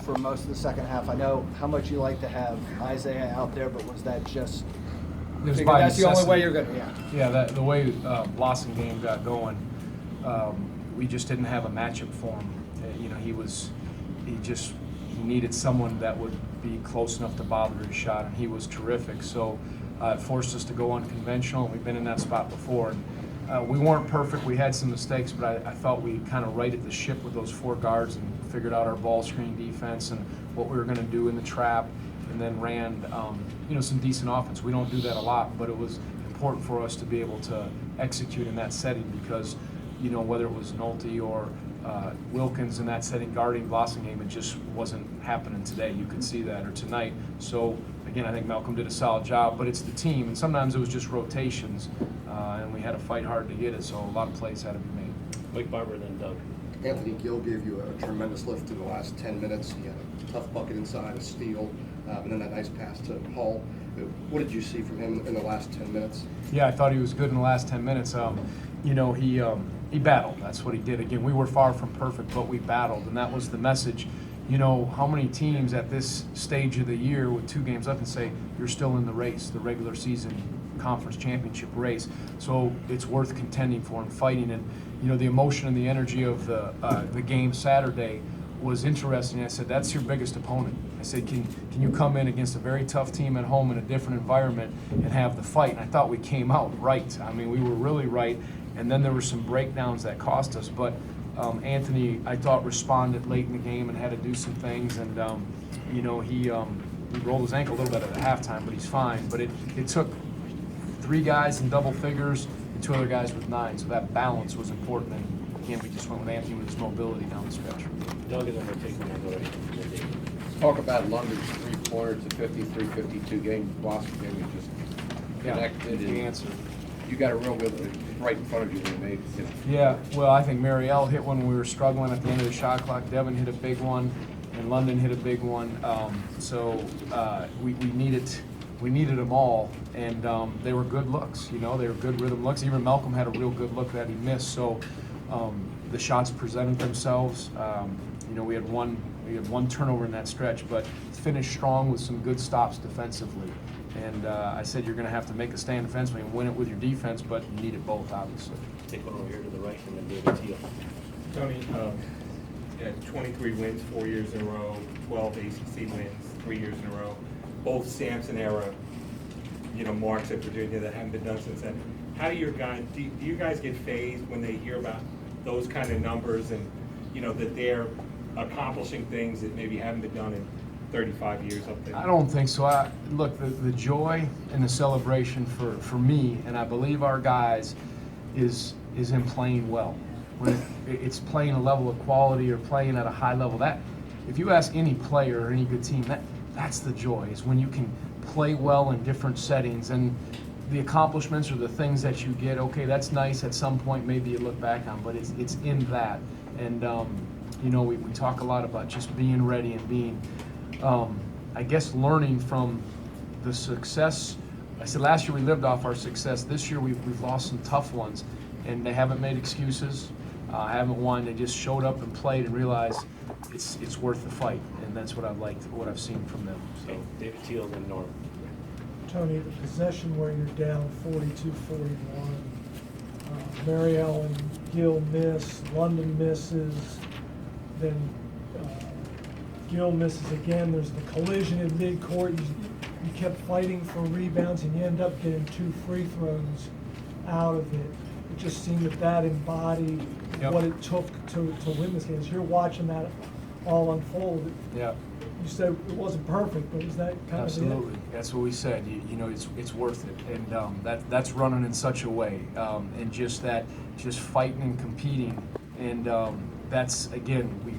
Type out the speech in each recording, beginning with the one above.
for most of the second half? I know how much you like to have Isaiah out there, but was that just That's the only way you're going to? Yeah, the way Blossom game got going, we just didn't have a matchup for him. He needed someone that would be close enough to bother his shot, and he was terrific. So it forced us to go unconventional, and we've been in that spot before. And we weren't perfect. We had some mistakes, but I thought we kind of righted the ship with those 4 guards and figured out our ball screen defense and what we were going to do in the trap, and then ran some decent offense. We don't do that a lot, but it was important for us to be able to execute in that setting because, whether it was Nolte or Wilkins in that setting guarding Blossom game, it just wasn't happening today. You could see that, or tonight. So again, I think Malcolm did a solid job, but it's the team, and sometimes it was just rotations, and we had to fight hard to get it. So a lot of plays had to be made. Mike Barber, then Doug. Anthony Gill gave you a tremendous lift in the last 10 minutes. He had a tough bucket inside, a steal, and then that nice pass to Hall. What did you see from him in the last 10 minutes? Yeah, I thought he was good in the last 10 minutes. He battled. That's what he did. Again, we were far from perfect, but we battled, and that was the message. How many teams at this stage of the year with 2 games left and say you're still in the race, the regular season conference championship race? So it's worth contending for and fighting. And the emotion and the energy of the game Saturday was interesting. I said, that's your biggest opponent. I said, can you come in against a very tough team at home in a different environment and have the fight? And I thought we came out right. I mean, we were really right. And then there were some breakdowns that cost us. But Anthony, I thought, responded late in the game and had to do some things. And, he rolled his ankle a little bit at halftime, but he's fine. But it took 3 guys in double figures and 2 other guys with 9. So that balance was important. And again, we just went with Anthony with his mobility down the stretch. Doug, and then we're taking that. Talk about London's 3-pointer to 53-52 game. Blossom game, you just connected. The answer. You got a real good right in front of you when you made it. Yeah, well, I think Marielle hit one when we were struggling at the end of the shot clock. Devin hit a big one, and London hit a big one. We needed them all, and they were good looks. They were good rhythm looks. Even Malcolm had a real good look that he missed. So the shots presented themselves. We had one turnover in that stretch, but finished strong with some good stops defensively. And I said you're going to have to make a stand defensively and win it with your defense, but you need it both, obviously. Take one over here to the right, and then David Teal. Tony, 23 wins 4 years in a row, 12 ACC wins 3 years in a row, both Sampson era, marks at Virginia that haven't been done since then. How do you guys get fazed when they hear about those kind of numbers and that they're accomplishing things that maybe haven't been done in 35 years up there? I don't think so. Look, the joy and the celebration for me, and I believe our guys, is in playing well. When it's playing a level of quality or playing at a high level, that if you ask any player or any good team, that's the joy, is when you can play well in different settings. And the accomplishments or the things that you get, okay, that's nice at some point, maybe you look back on, but it's in that. And we talk a lot about just being ready and being I guess learning from the success. I said last year we lived off our success. This year we've lost some tough ones, and they haven't made excuses. Haven't won. They just showed up and played and realized it's worth the fight, and that's what I've liked, what I've seen from them. So. Okay, David Teal, then Norm. Tony, the possession where you're down 42-41, Marielle and Gill miss, London misses, then Gill misses again. There's the collision in midcourt. You kept fighting for rebounds, and you end up getting 2 free throws out of it. It just seemed that embodied what it took to win this game. As you're watching that all unfold, you said it wasn't perfect, but is that kind of it? Absolutely. That's what we said. It's worth it, and that's running in such a way, and just fighting and competing, and that's, again, we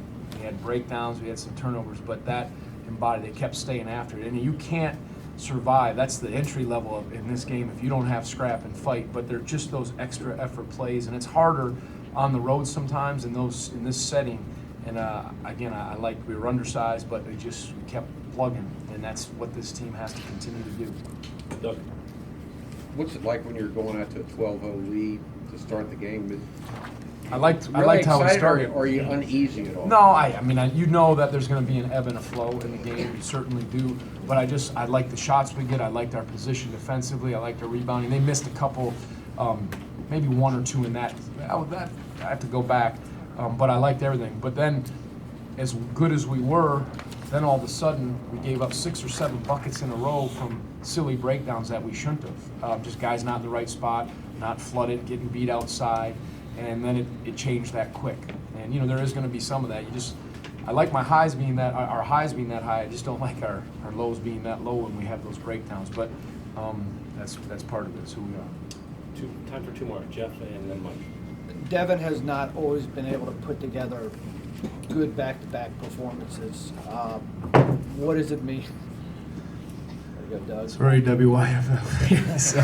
had breakdowns, we had some turnovers, but that embodied. They kept staying after it, and you can't survive. That's the entry level in this game if you don't have scrap and fight. But they're just those extra effort plays, and it's harder on the road sometimes in this setting. And again, we were undersized, but we kept plugging, and that's what this team has to continue to do. Doug. What's it like when you're going out to a 12-0 lead to start the game? I liked Really how we excited, started. or are you uneasy at all? No, I mean, you know that there's going to be an ebb and a flow in the game. You certainly do. But I like the shots we get. I liked our position defensively. I liked our rebounding. They missed a couple, maybe one or two in that. That I have to go back. But I liked everything. But then, as good as we were, then all of a sudden we gave up 6 or 7 buckets in a row from silly breakdowns that we shouldn't have. Just guys not in the right spot, not flooded, getting beat outside. And then it changed that quick. And there is going to be some of that. I like my highs being that our highs being that high. I just don't like our lows being that low when we have those breakdowns. But that's part of it. It's who we are. Time for 2 more, Jeff and then Mike. Devin has not always been able to put together good back-to-back performances. What does it mean? There you go, Doug. It's very WYFL. So-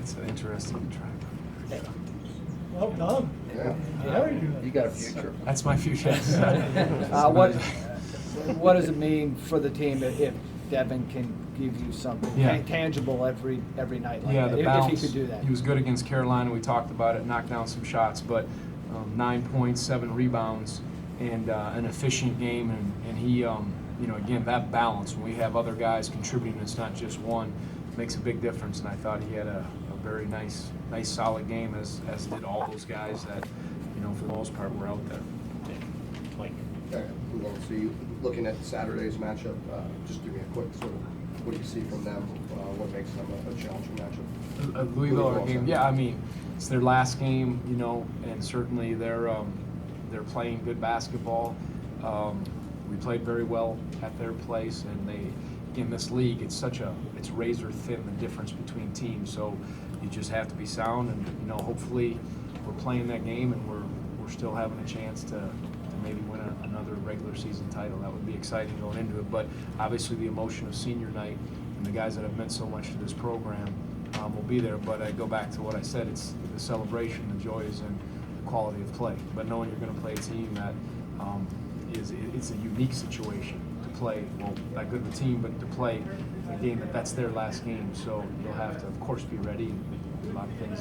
It's an interesting track. Well done. Yeah. Very good. You got a future. That's my future. What does it mean for the team if Devin can give you something Yeah. tangible every night like Yeah, that? the If bounce. he could do that. He was good against Carolina. We talked about it. Knocked down some shots, but 9 points, 7 rebounds, and an efficient game. And he, again, that balance. When we have other guys contributing, it's not just one. Makes a big difference. And I thought he had a very nice, solid game, as did all those guys that, for the most part, were out there. Mike. Move on. So you looking at Saturday's matchup, just give me a quick sort of what do you see from them? What makes them a challenging matchup? Louisville are a game. Yeah, I mean, it's their last game, and certainly they're playing good basketball. We played very well at their place, and in this league, it's razor thin, the difference between teams. So you just have to be sound, and hopefully we're playing that game, and we're still having a chance to maybe win another regular season title. That would be exciting going into it. But obviously the emotion of senior night and the guys that have meant so much to this program will be there. But I go back to what I said, it's the celebration, the joys, and the quality of play. But knowing you're going to play a team that it's a unique situation to play, well, that good of a team, but to play a game that's their last game. So you'll have to, of course, be ready, and a lot of things.